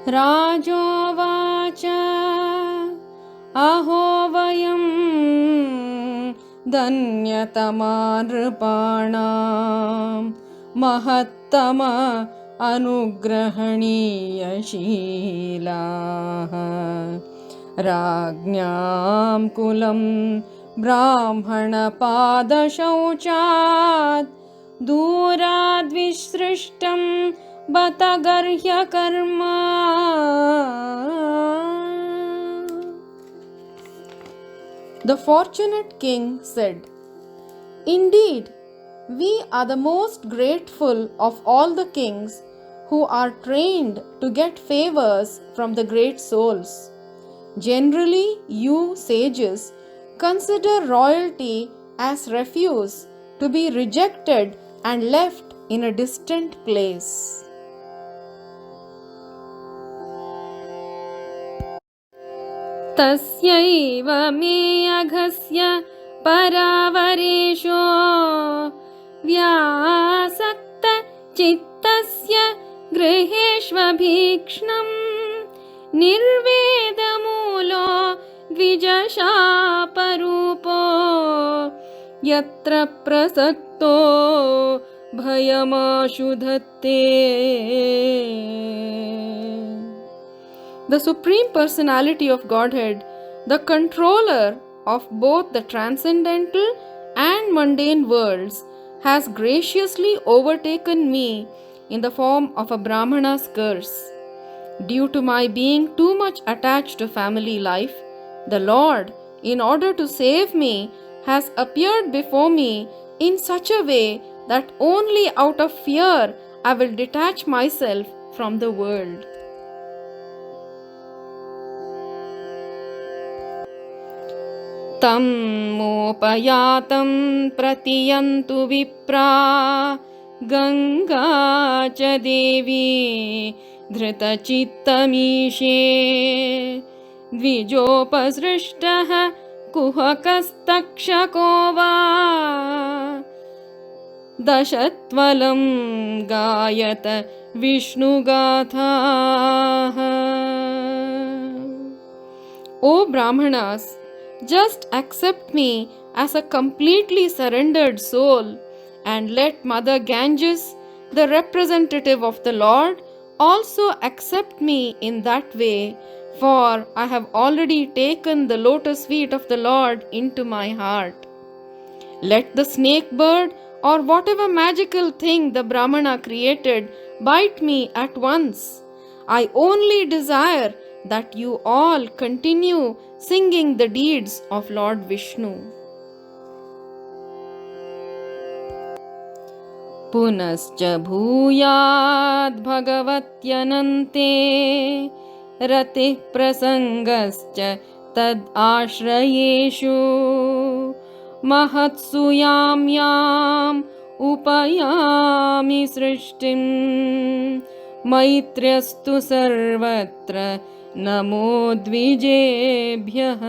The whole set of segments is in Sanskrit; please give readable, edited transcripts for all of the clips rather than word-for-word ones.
राजोवाच अहो वयं धन्यतमा नृपाणां महत्तम अनुग्रहणीयशीलाः राज्ञां कुलं ब्राह्मणपादशौचात् दूराद्विसृष्टं बत गर्ह्यकर्मा। The fortunate king said, "Indeed, we are the most grateful of all the kings who are trained to get favors from the great souls. Generally, you sages consider royalty as refuse to be rejected and left in a distant place." तस्यैव मे अघस्य परावरेशो व्यासक्त चित्तस्य गृहेष्वभीक्ष्णं निर्वेदमूलो द्विजशापरूपो यत्र प्रसक्तो भयमाशु धत्ते. The Supreme Personality of Godhead, the controller of both the transcendental and mundane worlds, has graciously overtaken me in the form of a Brahmana's curse. Due to my being too much attached to family life, the Lord, in order to save me, has appeared before me in such a way that only out of fear I will detach myself from the world. तं मोपयातं प्रतियन्तु विप्रा गङ्गा च देवी धृतचित्तमीशे द्विजोपसृष्टः कुहकस्तक्षको वा दशत्वलं गायत विष्णुगाथाः. O Brahmanas, just accept me as a completely surrendered soul and let Mother Ganges, the representative of the Lord, also accept me in that way, for I have already taken the lotus feet of the Lord into my heart. Let the snake bird or whatever magical thing the Brahmana created bite me at once. I only desire that you all continue singing the deeds of Lord Vishnu. Punascha bhuyad bhagavatyanante ratih prasangascha tad ashrayeshu mahatsu yam yam upayami srishtim maitryastu sarvatra namo dvijebhyah.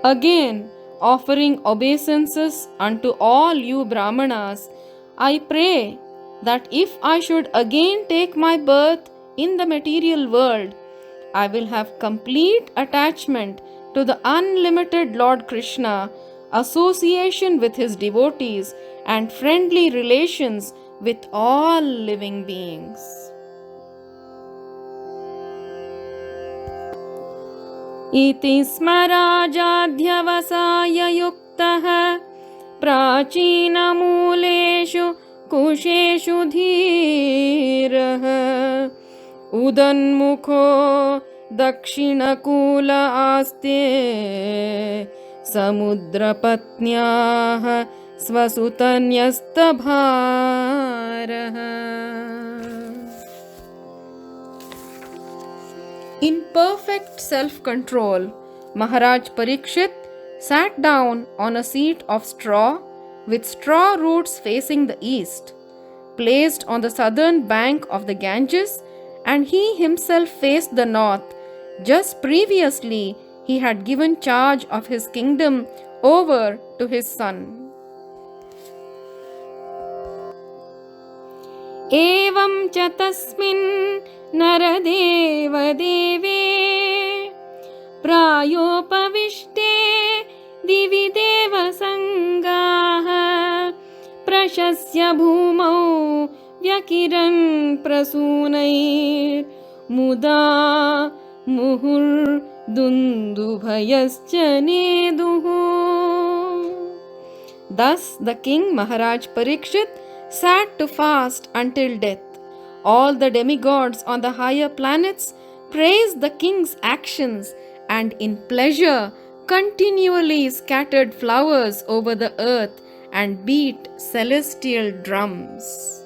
Again, offering obeisances unto all you Brahmanas, I pray that if I should again take my birth in the material world, I will have complete attachment to the unlimited Lord Krishna, association with his devotees, and friendly relations with all living beings. इति स्मराजाध्यवसाय युक्तः प्राचीनमूलेषु कुशेषु धीरः उदन्मुखो दक्षिणकूल आस्ते समुद्रपत्न्याः स्वसुतन्यस्तभारः. In perfect self-control, Maharaj Parikshit sat down on a seat of straw with straw roots facing the east, placed on the southern bank of the Ganges, and he himself faced the north. Just previously, he had given charge of his kingdom over to his son. एव एवं च तस्मिन् नरदेवदेवे प्रायोपविष्टे दिवि देवसङ्गाः प्रशस्य भूमौ व्यकिरन् प्रसूनैर्मुदा मुहुर्दुन्दुभयश्च नेदुः. Thus the king Maharaj Parikshit sat to fast until death. All the demigods on the higher planets praised the king's actions and in pleasure continually scattered flowers over the earth and beat celestial drums.